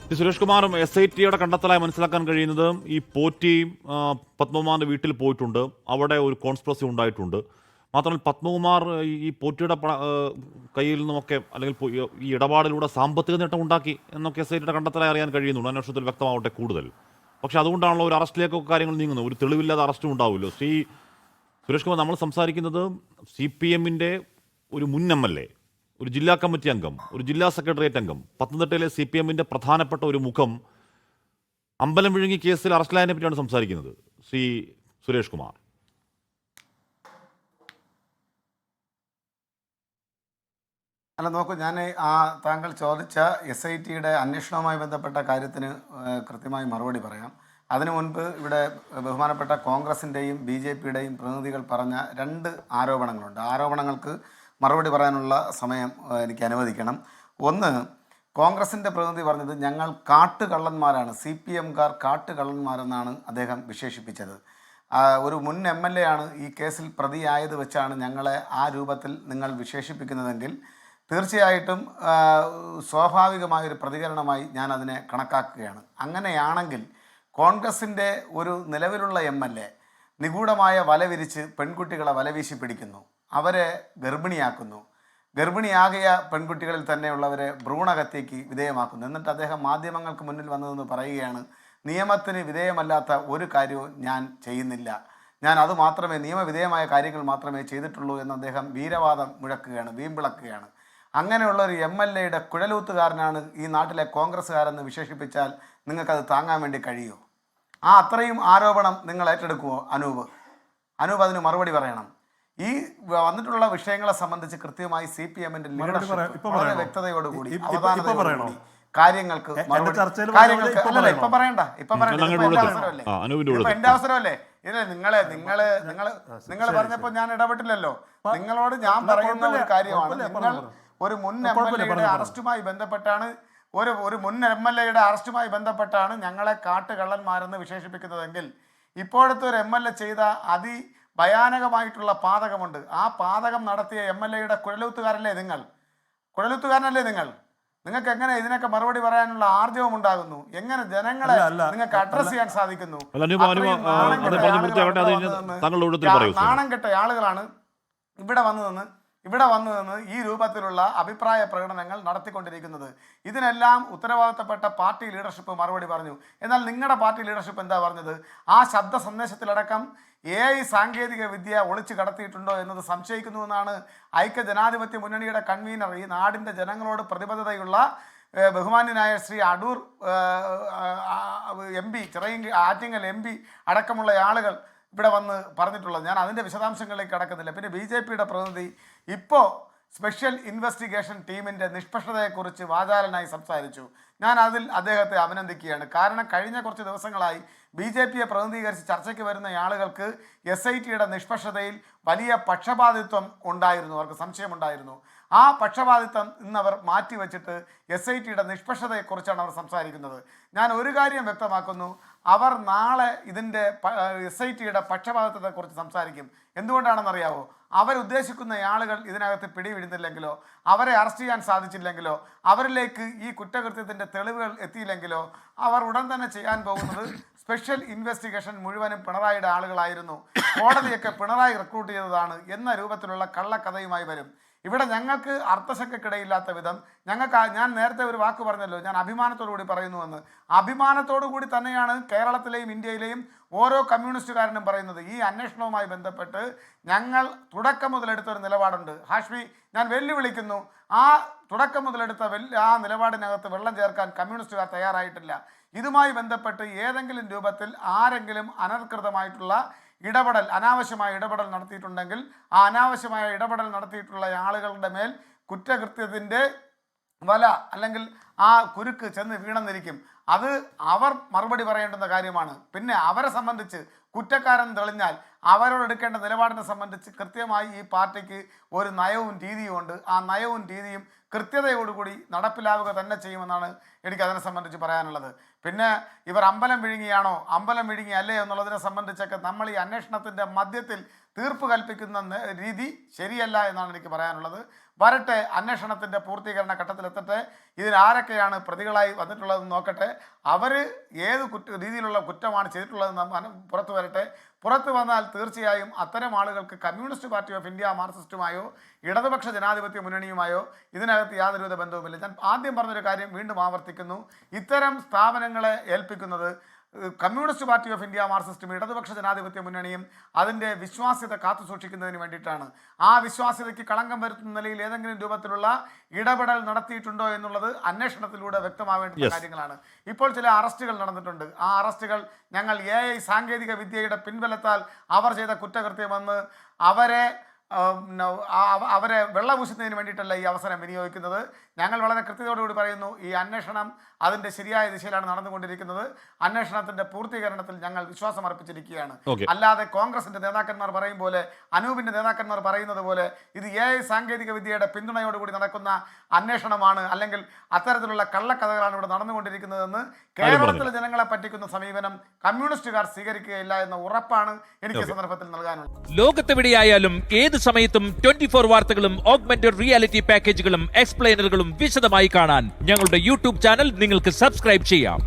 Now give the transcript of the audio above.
സുരേഷ് കുമാറും SITയുടെ കണ്ടെത്തലായി മനസ്സിലാക്കാൻ കഴിയുന്നത് ഈ പോറ്റി പത്മകുമാറിന്റെ വീട്ടിൽ പോയിട്ടുണ്ട്. അവിടെ ഒരു കോൺസ്പിറസി ഉണ്ടായിട്ടുണ്ട്. മാത്രമല്ല പത്മകുമാർ ഈ പോറ്റിയുടെ കയ്യിൽ നിന്നുമൊക്കെ അല്ലെങ്കിൽ ഈ ഇടപാടിലൂടെ സാമ്പത്തിക നേട്ടം ഉണ്ടാക്കി എന്നൊക്കെ SITയുടെ കണ്ടെത്തലായി അറിയാൻ കഴിയുന്നുണ്ട്. അന്വേഷണത്തിൽ വ്യക്തമാവട്ടെ കൂടുതൽ. പക്ഷെ അതുകൊണ്ടാണല്ലോ ഒരു അറസ്റ്റിലേക്കൊക്കെ കാര്യങ്ങൾ നീങ്ങുന്നത്. ഒരു തെളിവില്ലാതെ അറസ്റ്റും ഉണ്ടാവുമല്ലോ. സുരേഷ് കുമാർ, നമ്മൾ സംസാരിക്കുന്നത് CPMന്റെ ഒരു മുൻ MLA, ഒരു ജില്ലാ കമ്മിറ്റി അംഗം, ഒരു ജില്ലാ സെക്രട്ടേറിയറ്റ് അംഗം, പത്തനംതിട്ടയിലെ CPMന്റെ പ്രധാനപ്പെട്ട ഒരു മുഖം അമ്പലം വിഴുങ്ങി കേസിൽ അറസ്റ്റിലായതിനെ പറ്റിയാണ് സംസാരിക്കുന്നത് ശ്രീ സുരേഷ് കുമാർ. അല്ല നോക്കൂ, ഞാൻ താങ്കൾ ചോദിച്ച SITയുടെ അന്വേഷണവുമായി ബന്ധപ്പെട്ട കാര്യത്തിന് കൃത്യമായി മറുപടി പറയാം. അതിനു മുൻപ് ഇവിടെ ബഹുമാനപ്പെട്ട കോൺഗ്രസിൻ്റെയും BJPയുടെയും പ്രതിനിധികൾ പറഞ്ഞ രണ്ട് ആരോപണങ്ങളുണ്ട്. ആരോപണങ്ങൾക്ക് മറുപടി പറയാനുള്ള സമയം എനിക്ക് അനുവദിക്കണം. ഒന്ന്, കോൺഗ്രസിൻ്റെ പ്രതിനിധി പറഞ്ഞത് ഞങ്ങൾ കാട്ടുകള്ളന്മാരാണ്, CPMകാർ കാട്ടുകള്ളന്മാരെന്നാണ് അദ്ദേഹം വിശേഷിപ്പിച്ചത്. ഒരു മുൻ MLA ആണ് ഈ കേസിൽ പ്രതിയായത് വെച്ചാണ് ഞങ്ങളെ ആ രൂപത്തിൽ നിങ്ങൾ വിശേഷിപ്പിക്കുന്നതെങ്കിൽ തീർച്ചയായിട്ടും സ്വാഭാവികമായൊരു പ്രതികരണമായി ഞാൻ അതിനെ കണക്കാക്കുകയാണ്. അങ്ങനെയാണെങ്കിൽ കോൺഗ്രസിൻ്റെ ഒരു നിലവിലുള്ള MLA നിഗൂഢമായ വല വിരിച്ച് പെൺകുട്ടികളെ വലവീശി പിടിക്കുന്നു, അവരെ ഗർഭിണിയാക്കുന്നു, ഗർഭിണിയാകിയ പെൺകുട്ടികളിൽ തന്നെയുള്ളവരെ ഭ്രൂണഹത്യയ്ക്ക് വിധേയമാക്കുന്നു. എന്നിട്ട് അദ്ദേഹം മാധ്യമങ്ങൾക്ക് മുന്നിൽ വന്നതെന്ന് പറയുകയാണ്, നിയമത്തിന് വിധേയമല്ലാത്ത ഒരു കാര്യവും ഞാൻ ചെയ്യുന്നില്ല, ഞാൻ അത് മാത്രമേ നിയമവിധേയമായ കാര്യങ്ങൾ മാത്രമേ ചെയ്തിട്ടുള്ളൂ എന്ന് അദ്ദേഹം വീരവാദം മുഴക്കുകയാണ്, വീമ്പിളക്കുകയാണ്. അങ്ങനെയുള്ള ഒരു MLAയുടെ കുഴലൂത്തുകാരനാണ് ഈ നാട്ടിലെ കോൺഗ്രസ്സുകാരെന്ന് വിശേഷിപ്പിച്ചാൽ നിങ്ങൾക്കത് താങ്ങാൻ വേണ്ടി കഴിയുമോ? അത്രയും ആരോപണം നിങ്ങൾ ഏറ്റെടുക്കുമോ? അനൂപ് അതിന് മറുപടി പറയണം. ഈ വന്നിട്ടുള്ള വിഷയങ്ങളെ സംബന്ധിച്ച് കൃത്യമായി CPMന്റെ ലീഡർഷിപ്പ് വളരെ വ്യക്തതയോടുകൂടി അവധാനതയോടുകൂടി കാര്യങ്ങൾക്ക് ഇപ്പൊ പറയണ്ട, എന്റെ അവസരമല്ലേ ഇത്. നിങ്ങൾ പറഞ്ഞപ്പോ ഞാൻ ഇടപെട്ടില്ലല്ലോ. നിങ്ങളോട് ഞാൻ പറയുന്ന ഒരു കാര്യമാണ്, നിങ്ങൾ ഒരു മുൻ MLAയുടെ അറസ്റ്റുമായി ബന്ധപ്പെട്ടാണ് ഒരു മുൻ MLAയുടെ അറസ്റ്റുമായി ബന്ധപ്പെട്ടാണ് ഞങ്ങളെ കാട്ടുകള്ളന്മാരെന്ന് വിശേഷിപ്പിക്കുന്നതെങ്കിൽ ഇപ്പോഴത്തെ ഒരു MLA ചെയ്ത ഭയാനകമായിട്ടുള്ള പാതകമുണ്ട്. ആ പാതകം നടത്തിയ MLAയുടെ കുഴലൂത്തുകാരനല്ലേ നിങ്ങൾ? നിങ്ങൾക്ക് എങ്ങനെ ഇതിനൊക്കെ മറുപടി പറയാനുള്ള ആർജവം ഉണ്ടാകുന്നു? എങ്ങനെ ജനങ്ങളെ നിങ്ങൾക്ക് അഡ്രസ് ചെയ്യാൻ സാധിക്കുന്നു? നാണം കെട്ട ആളുകളാണ് ഇവിടെ വന്നു നിന്ന് ഈ രൂപത്തിലുള്ള അഭിപ്രായ പ്രകടനങ്ങൾ നടത്തിക്കൊണ്ടിരിക്കുന്നത്. ഇതിനെല്ലാം ഉത്തരവാദിത്തപ്പെട്ട പാർട്ടി ലീഡർഷിപ്പ് മറുപടി പറഞ്ഞു. എന്നാൽ നിങ്ങളുടെ പാർട്ടി ലീഡർഷിപ്പ് എന്താ പറഞ്ഞത്? ആ ശബ്ദ സന്ദേശത്തിലടക്കം AI സാങ്കേതിക വിദ്യ ഒളിച്ചു കടത്തിയിട്ടുണ്ടോ എന്നത് സംശയിക്കുന്നുവെന്നാണ് ഐക്യജനാധിപത്യ മുന്നണിയുടെ കൺവീനർ, ഈ നാടിൻ്റെ ജനങ്ങളോട് പ്രതിബദ്ധതയുള്ള ബഹുമാന്യനായ ശ്രീ അടൂർ MP, ആറ്റിങ്ങൽ MP അടക്കമുള്ള ആളുകൾ ഇവിടെ വന്ന് പറഞ്ഞിട്ടുള്ളത്. ഞാൻ അതിൻ്റെ വിശദാംശങ്ങളിലേക്ക് കടക്കുന്നില്ല. പിന്നെ BJPയുടെ പ്രതിനിധി ഇപ്പോൾ സ്പെഷ്യൽ ഇൻവെസ്റ്റിഗേഷൻ ടീമിൻ്റെ നിഷ്പക്ഷതയെക്കുറിച്ച് വാചാലനായി സംസാരിച്ചു. ഞാൻ അതിൽ അദ്ദേഹത്തെ അഭിനന്ദിക്കുകയാണ്. കാരണം കഴിഞ്ഞ കുറച്ച് ദിവസങ്ങളായി BJPയെ പ്രതിനിധീകരിച്ച് ചർച്ചയ്ക്ക് വരുന്ന ആളുകൾക്ക് SITയുടെ നിഷ്പക്ഷതയിൽ വലിയ പക്ഷപാതിത്വം ഉണ്ടായിരുന്നു, അവർക്ക് സംശയമുണ്ടായിരുന്നു. ആ പക്ഷപാതിത്വം ഇന്നവർ മാറ്റിവെച്ചിട്ട് SITയുടെ നിഷ്പക്ഷതയെക്കുറിച്ചാണ് അവർ സംസാരിക്കുന്നത്. ഞാൻ ഒരു കാര്യം വ്യക്തമാക്കുന്നു, അവർ നാളെ ഇതിൻ്റെ SITയുടെ പക്ഷപാതിത്വത്തെക്കുറിച്ച് സംസാരിക്കും. എന്തുകൊണ്ടാണെന്നറിയാവോ? അവരുദ്ദേശിക്കുന്ന ആളുകൾ ഇതിനകത്ത് പിടിവിടുന്നില്ലെങ്കിലോ, അവരെ അറസ്റ്റ് ചെയ്യാൻ സാധിച്ചില്ലെങ്കിലോ, അവരിലേക്ക് ഈ കുറ്റകൃത്യത്തിൻ്റെ തെളിവുകൾ എത്തിയില്ലെങ്കിലോ അവർ ഉടൻ തന്നെ ചെയ്യാൻ പോകുന്നത് സ്പെഷ്യൽ ഇൻവെസ്റ്റിഗേഷൻ മുഴുവനും പിണറായിയുടെ ആളുകളായിരുന്നു, കോടതിയൊക്കെ പിണറായി റിക്രൂട്ട് ചെയ്തതാണ് എന്ന രൂപത്തിലുള്ള കള്ളക്കഥയുമായി വരും. ഇവിടെ ഞങ്ങൾക്ക് അർത്ഥശങ്കക്കിടയില്ലാത്ത വിധം ഞാൻ നേരത്തെ ഒരു വാക്ക് പറഞ്ഞല്ലോ, ഞാൻ അഭിമാനത്തോടു കൂടി പറയുന്നുവെന്ന്. അഭിമാനത്തോടു കൂടി തന്നെയാണ് കേരളത്തിലെയും ഇന്ത്യയിലെയും ഓരോ കമ്മ്യൂണിസ്റ്റുകാരനും പറയുന്നത്. ഈ അന്വേഷണവുമായി ബന്ധപ്പെട്ട് ഞങ്ങൾ തുടക്കം മുതലെടുത്തൊരു നിലപാടുണ്ട്. ഹാഷ്മി, ഞാൻ വെല്ലുവിളിക്കുന്നു, ആ തുടക്കം മുതലെടുത്ത ആ നിലപാടിനകത്ത് വെള്ളം ചേർക്കാൻ കമ്മ്യൂണിസ്റ്റുകാർ തയ്യാറായിട്ടില്ല. ഇതുമായി ബന്ധപ്പെട്ട് ഏതെങ്കിലും രൂപത്തിൽ ആരെങ്കിലും അനധികൃതമായിട്ടുള്ള അനാവശ്യമായ ഇടപെടൽ നടത്തിയിട്ടുണ്ടെങ്കിൽ ആ അനാവശ്യമായ ഇടപെടൽ നടത്തിയിട്ടുള്ള ആളുകളുടെ മേൽ കുറ്റകൃത്യത്തിൻ്റെ വല അല്ലെങ്കിൽ ആ കുരുക്ക് ചെന്ന് വീണെന്നിരിക്കും. അത് അവർ മറുപടി പറയേണ്ടുന്ന കാര്യമാണ്. പിന്നെ അവരെ സംബന്ധിച്ച് കുറ്റക്കാരൻ തെളിഞ്ഞാൽ അവരോട് എടുക്കേണ്ട നിലപാടിനെ സംബന്ധിച്ച് കൃത്യമായി ഈ പാർട്ടിക്ക് ഒരു നയവും രീതിയും ഉണ്ട്. ആ നയവും രീതിയും കൃത്യതയോടുകൂടി നടപ്പിലാവുക തന്നെ ചെയ്യുമെന്നാണ് എനിക്കതിനെ സംബന്ധിച്ച് പറയാനുള്ളത്. പിന്നെ ഇവർ അമ്പലം വിഴുങ്ങിയാണോ അമ്പലം വിഴുങ്ങി അല്ലേ എന്നുള്ളതിനെ സംബന്ധിച്ചൊക്കെ നമ്മൾ ഈ അന്വേഷണത്തിൻ്റെ മധ്യത്തിൽ തീർപ്പ് കൽപ്പിക്കുന്ന രീതി ശരിയല്ല എന്നാണ് എനിക്ക് പറയാനുള്ളത്. വരട്ടെ, അന്വേഷണത്തിൻ്റെ പൂർത്തീകരണ ഘട്ടത്തിലെത്തട്ടെ, ഇതിലാരൊക്കെയാണ് പ്രതികളായി വന്നിട്ടുള്ളതെന്ന് നോക്കട്ടെ, അവർ ഏത് രീതിയിലുള്ള കുറ്റമാണ് ചെയ്തിട്ടുള്ളതെന്ന് പുറത്തു വരട്ടെ. പുറത്തു വന്നാൽ തീർച്ചയായും അത്തരം ആളുകൾക്ക് കമ്മ്യൂണിസ്റ്റ് പാർട്ടി ഓഫ് ഇന്ത്യ മാർക്സിസ്റ്റുമായോ ഇടതുപക്ഷ ജനാധിപത്യ മുന്നണിയുമായോ ഇതിനകത്ത് യാതൊരുവിധ ബന്ധവുമില്ല. ഞാൻ ആദ്യം പറഞ്ഞൊരു കാര്യം വീണ്ടും ആവർത്തിക്കുന്നു. ഇത്തരം സ്ഥാപനങ്ങളെ ഏൽപ്പിക്കുന്നത് കമ്മ്യൂണിസ്റ്റ് പാർട്ടി ഓഫ് ഇന്ത്യ മാർക്സിസ്റ്റും ഇടതുപക്ഷ ജനാധിപത്യ മുന്നണിയും അതിൻ്റെ വിശ്വാസ്യത കാത്തുസൂക്ഷിക്കുന്നതിന് വേണ്ടിയിട്ടാണ്. ആ വിശ്വാസ്യതയ്ക്ക് കളങ്കം വരുത്തുന്ന നിലയിൽ ഏതെങ്കിലും രൂപത്തിലുള്ള ഇടപെടൽ നടത്തിയിട്ടുണ്ടോ എന്നുള്ളത് അന്വേഷണത്തിലൂടെ വ്യക്തമാവേണ്ട കാര്യങ്ങളാണ്. ഇപ്പോൾ ചില അറസ്റ്റുകൾ നടന്നിട്ടുണ്ട്. ആ അറസ്റ്റുകൾ ഞങ്ങൾ AI സാങ്കേതിക വിദ്യയുടെ പിൻബലത്താൽ അവർ ചെയ്ത കുറ്റകൃത്യമെന്ന് അവരെ വെള്ളപൂശുന്നതിന് വേണ്ടിയിട്ടല്ല ഈ അവസരം വിനിയോഗിക്കുന്നത്. ഞങ്ങൾ വളരെ കൃത്യതയോടുകൂടി പറയുന്നു, ഈ അന്വേഷണം അതിൻ്റെ ശരിയായ ദിശയിലാണ് നടന്നുകൊണ്ടിരിക്കുന്നത്. അന്വേഷണത്തിൻ്റെ പൂർത്തീകരണത്തിൽ ഞങ്ങൾ വിശ്വാസം അർപ്പിച്ചിരിക്കുകയാണ്. അല്ലാതെ കോൺഗ്രസിൻ്റെ നേതാക്കന്മാർ പറയും പോലെ, അനൂപിൻ്റെ നേതാക്കന്മാർ പറയുന്നത് പോലെ ഇത് AI സാങ്കേതിക വിദ്യയുടെ പിന്തുണയോടുകൂടി നടക്കുന്ന അന്വേഷണമാണ്, അല്ലെങ്കിൽ അത്തരത്തിലുള്ള കള്ളക്കഥകളാണ് ഇവിടെ നടന്നുകൊണ്ടിരിക്കുന്നതെന്ന് കേരളത്തിലെ ജനങ്ങളെ പറ്റിക്കുന്ന സമീപനം കമ്മ്യൂണിസ്റ്റുകാർ സ്വീകരിക്കുകയില്ല എന്ന ഉറപ്പാണ് എനിക്ക് സന്ദർഭത്തിൽ നൽകാനുള്ളത്. ലോകത്തെവിടെയായാലും ഏത് സമയത്തും 24 വാർത്തകളും ഓഗ്മെന്റഡ് റിയാലിറ്റി പാക്കേജുകളും എക്സ്പ്ലെയിനറുകളും വിശദമായി കാണാൻ ഞങ്ങളുടെ യൂട്യൂബ് ചാനൽ നിങ്ങൾക്ക് സബ്സ്ക്രൈബ് ചെയ്യാം.